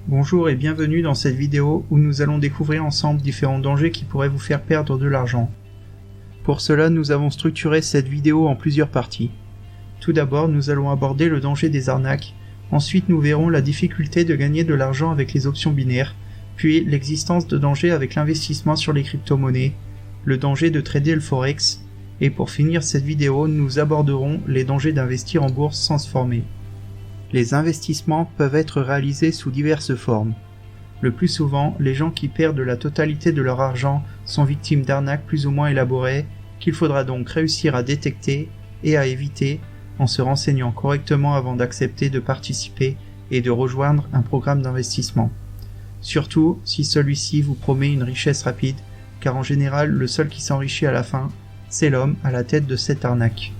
Bonjour et bienvenue dans cette vidéo où nous allons découvrir ensemble différents dangers qui pourraient vous faire perdre de l'argent. Pour cela, nous avons structuré cette vidéo en plusieurs parties. Tout d'abord, nous allons aborder le danger des arnaques, ensuite nous verrons la difficulté de gagner de l'argent avec les options binaires, puis l'existence de dangers avec l'investissement sur les crypto-monnaies, le danger de trader le forex, et pour finir cette vidéo, nous aborderons les dangers d'investir en bourse sans se former. Les investissements peuvent être réalisés sous diverses formes. Le plus souvent, les gens qui perdent la totalité de leur argent sont victimes d'arnaques plus ou moins élaborées qu'il faudra donc réussir à détecter et à éviter en se renseignant correctement avant d'accepter de participer et de rejoindre un programme d'investissement. Surtout si celui-ci vous promet une richesse rapide, car en général, le seul qui s'enrichit à la fin, c'est l'homme à la tête de cette arnaque.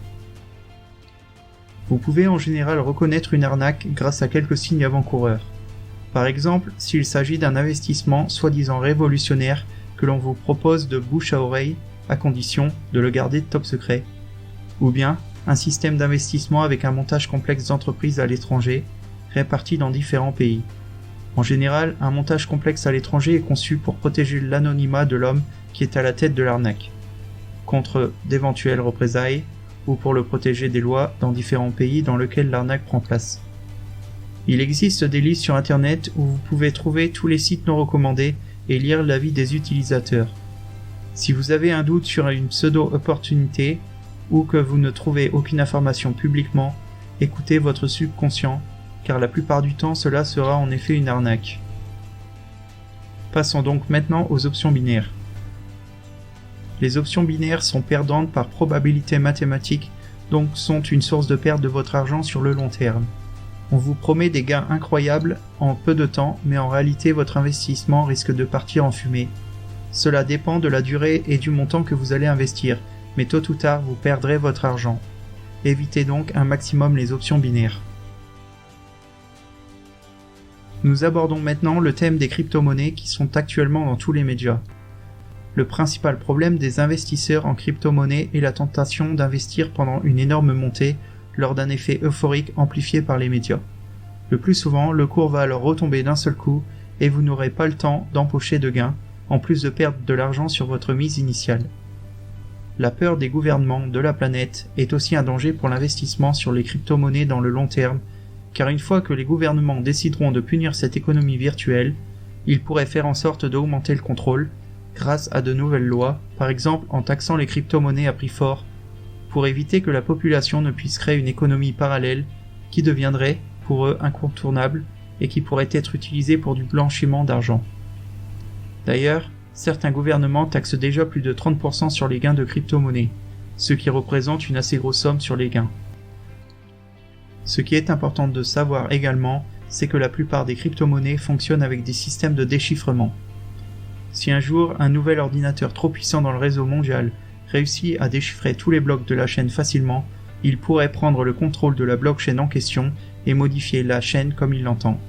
Vous pouvez en général reconnaître une arnaque grâce à quelques signes avant-coureurs. Par exemple, s'il s'agit d'un investissement soi-disant révolutionnaire que l'on vous propose de bouche à oreille, à condition de le garder top secret. Ou bien, un système d'investissement avec un montage complexe d'entreprises à l'étranger, réparties dans différents pays. En général, un montage complexe à l'étranger est conçu pour protéger l'anonymat de l'homme qui est à la tête de l'arnaque, contre d'éventuelles représailles, ou pour le protéger des lois dans différents pays dans lesquels l'arnaque prend place. Il existe des listes sur internet où vous pouvez trouver tous les sites non recommandés et lire l'avis des utilisateurs. Si vous avez un doute sur une pseudo-opportunité ou que vous ne trouvez aucune information publiquement, écoutez votre subconscient, car la plupart du temps cela sera en effet une arnaque. Passons donc maintenant aux options binaires. Les options binaires sont perdantes par probabilité mathématique, donc sont une source de perte de votre argent sur le long terme. On vous promet des gains incroyables en peu de temps, mais en réalité votre investissement risque de partir en fumée. Cela dépend de la durée et du montant que vous allez investir, mais tôt ou tard vous perdrez votre argent. Évitez donc un maximum les options binaires. Nous abordons maintenant le thème des crypto-monnaies qui sont actuellement dans tous les médias. Le principal problème des investisseurs en crypto-monnaie est la tentation d'investir pendant une énorme montée lors d'un effet euphorique amplifié par les médias. Le plus souvent, le cours va alors retomber d'un seul coup et vous n'aurez pas le temps d'empocher de gains, en plus de perdre de l'argent sur votre mise initiale. La peur des gouvernements de la planète est aussi un danger pour l'investissement sur les crypto-monnaies dans le long terme, car une fois que les gouvernements décideront de punir cette économie virtuelle, ils pourraient faire en sorte d'augmenter le contrôle, grâce à de nouvelles lois, par exemple en taxant les crypto-monnaies à prix fort, pour éviter que la population ne puisse créer une économie parallèle qui deviendrait, pour eux, incontournable et qui pourrait être utilisée pour du blanchiment d'argent. D'ailleurs, certains gouvernements taxent déjà plus de 30% sur les gains de crypto-monnaies, ce qui représente une assez grosse somme sur les gains. Ce qui est important de savoir également, c'est que la plupart des crypto-monnaies fonctionnent avec des systèmes de déchiffrement. Si un jour un nouvel ordinateur trop puissant dans le réseau mondial réussit à déchiffrer tous les blocs de la chaîne facilement, il pourrait prendre le contrôle de la blockchain en question et modifier la chaîne comme il l'entend.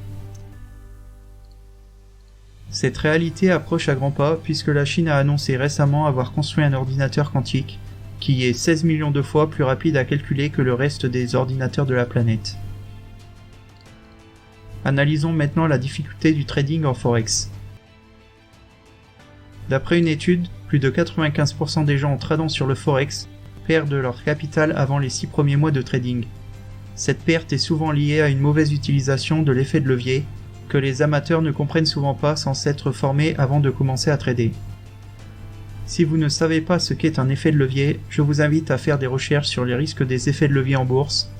Cette réalité approche à grands pas puisque la Chine a annoncé récemment avoir construit un ordinateur quantique qui est 16 millions de fois plus rapide à calculer que le reste des ordinateurs de la planète. Analysons maintenant la difficulté du trading en forex. D'après une étude, plus de 95% des gens tradant sur le forex perdent leur capital avant les 6 premiers mois de trading. Cette perte est souvent liée à une mauvaise utilisation de l'effet de levier, que les amateurs ne comprennent souvent pas sans s'être formés avant de commencer à trader. Si vous ne savez pas ce qu'est un effet de levier, je vous invite à faire des recherches sur les risques des effets de levier en bourse,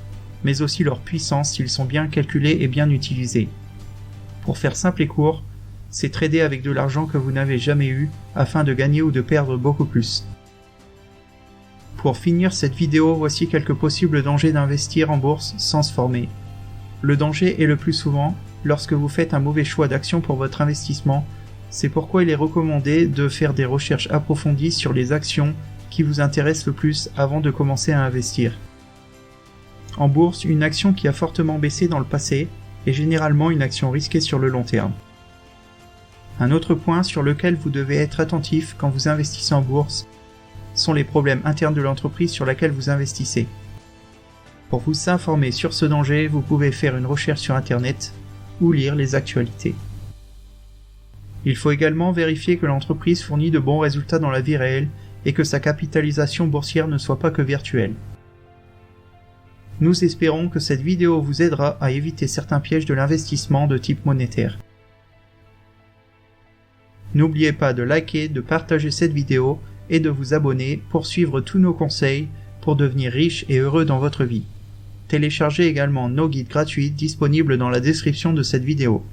mais aussi leur puissance s'ils sont bien calculés et bien utilisés. Pour faire simple et court, c'est trader avec de l'argent que vous n'avez jamais eu afin de gagner ou de perdre beaucoup plus. Pour finir cette vidéo, voici quelques possibles dangers d'investir en bourse sans se former. Le danger est le plus souvent lorsque vous faites un mauvais choix d'action pour votre investissement, c'est pourquoi il est recommandé de faire des recherches approfondies sur les actions qui vous intéressent le plus avant de commencer à investir. En bourse, une action qui a fortement baissé dans le passé est généralement une action risquée sur le long terme. Un autre point sur lequel vous devez être attentif quand vous investissez en bourse sont les problèmes internes de l'entreprise sur laquelle vous investissez. Pour vous informer sur ce danger, vous pouvez faire une recherche sur internet ou lire les actualités. Il faut également vérifier que l'entreprise fournit de bons résultats dans la vie réelle et que sa capitalisation boursière ne soit pas que virtuelle. Nous espérons que cette vidéo vous aidera à éviter certains pièges de l'investissement de type monétaire. N'oubliez pas de liker, de partager cette vidéo et de vous abonner pour suivre tous nos conseils pour devenir riche et heureux dans votre vie. Téléchargez également nos guides gratuits disponibles dans la description de cette vidéo.